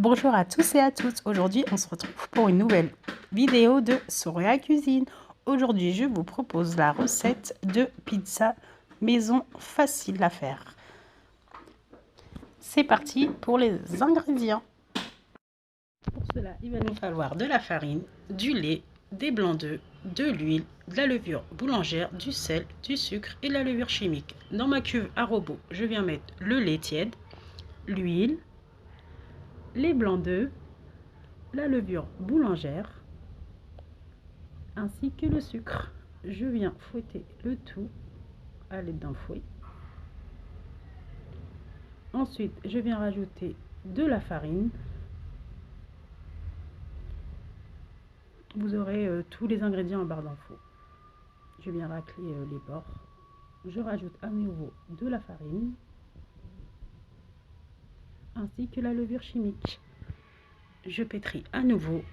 Bonjour à tous et à toutes. Aujourd'hui, on se retrouve pour une nouvelle vidéo de Soraya Cuisine. Aujourd'hui, je vous propose la recette de pizza maison facile à faire. C'est parti pour les ingrédients. Pour cela, il va nous falloir de la farine, du lait, des blancs d'œufs, de l'huile, de la levure boulangère, du sel, du sucre et de la levure chimique. Dans ma cuve à robot, je viens mettre le lait tiède, l'huile, les blancs d'œufs, la levure boulangère ainsi que le sucre. Je viens fouetter le tout à l'aide d'un fouet. Ensuite, je viens rajouter de la farine. Vous aurez tous les ingrédients en barre d'infos. Je viens racler les bords. Je rajoute à nouveau de la farine ainsi que la levure chimique. Je pétris à nouveau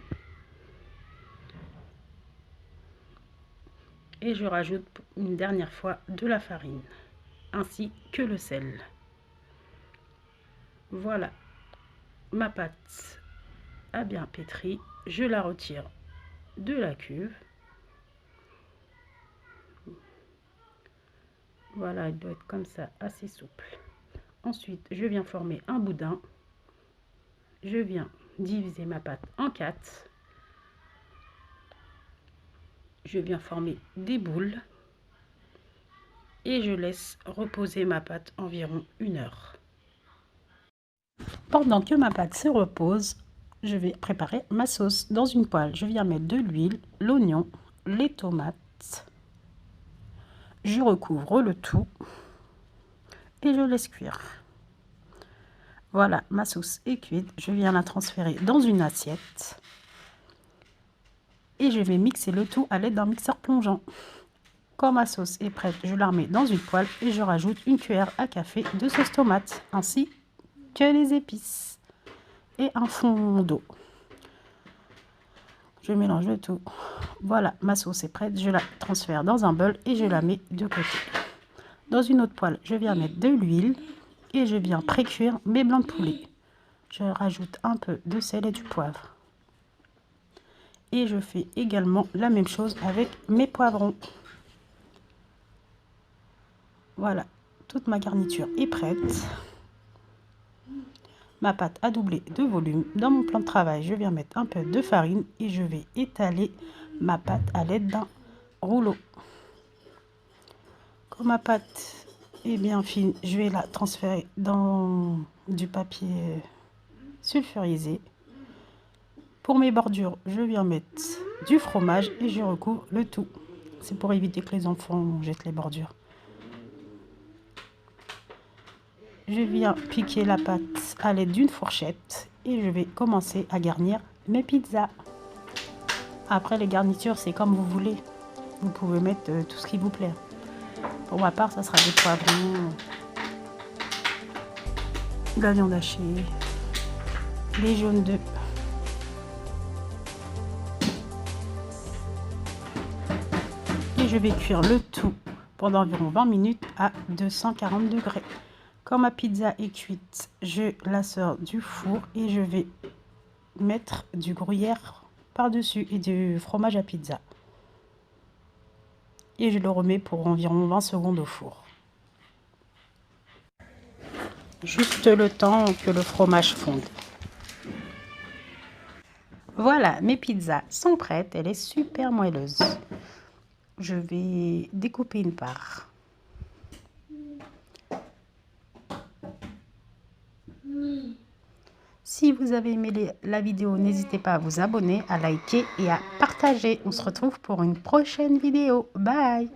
et je rajoute une dernière fois de la farine ainsi que le sel. Voilà, ma pâte a bien pétri. Je la retire de la cuve. Voilà, elle doit être comme ça, assez souple. Ensuite, je viens former un boudin. Je viens diviser ma pâte en 4. Je viens former des boules et je laisse reposer ma pâte environ 1 heure. Pendant que ma pâte se repose, je vais préparer ma sauce. Dans une poêle, je viens mettre de l'huile, l'oignon, les tomates. Je recouvre le tout et je laisse cuire. Voilà, ma sauce est cuite. Je viens la transférer dans une assiette et je vais mixer le tout à l'aide d'un mixeur plongeant. Quand ma sauce est prête, je la remets dans une poêle et je rajoute une cuillère à café de sauce tomate ainsi que les épices et un fond d'eau. Je mélange le tout. Voilà, ma sauce est prête. Je la transfère dans un bol et je la mets de côté. Dans une autre poêle, je viens mettre de l'huile et je viens pré-cuire mes blancs de poulet. Je rajoute un peu de sel et du poivre. Et je fais également la même chose avec mes poivrons. Voilà, toute ma garniture est prête. Ma pâte a doublé de volume. Dans mon plan de travail, je viens mettre un peu de farine et je vais étaler ma pâte à l'aide d'un rouleau. Quand ma pâte est bien fine, je vais la transférer dans du papier sulfurisé. Pour mes bordures, je viens mettre du fromage et je recouvre le tout. C'est pour éviter que les enfants jettent les bordures. Je viens piquer la pâte à l'aide d'une fourchette et je vais commencer à garnir mes pizzas. Après, les garnitures, c'est comme vous voulez. Vous pouvez mettre tout ce qui vous plaît. Pour ma part, ça sera des poivrons, de la viande hachée, les jaunes d'œufs. Et je vais cuire le tout pendant environ 20 minutes à 240 degrés. Quand ma pizza est cuite, je la sors du four et je vais mettre du gruyère par-dessus et du fromage à pizza. Et je le remets pour environ 20 secondes au four. Juste le temps que le fromage fonde. Voilà, mes pizzas sont prêtes. Elle est super moelleuse. Je vais découper une part. Si vous avez aimé la vidéo, n'hésitez pas à vous abonner, à liker et à partager. On se retrouve pour une prochaine vidéo. Bye!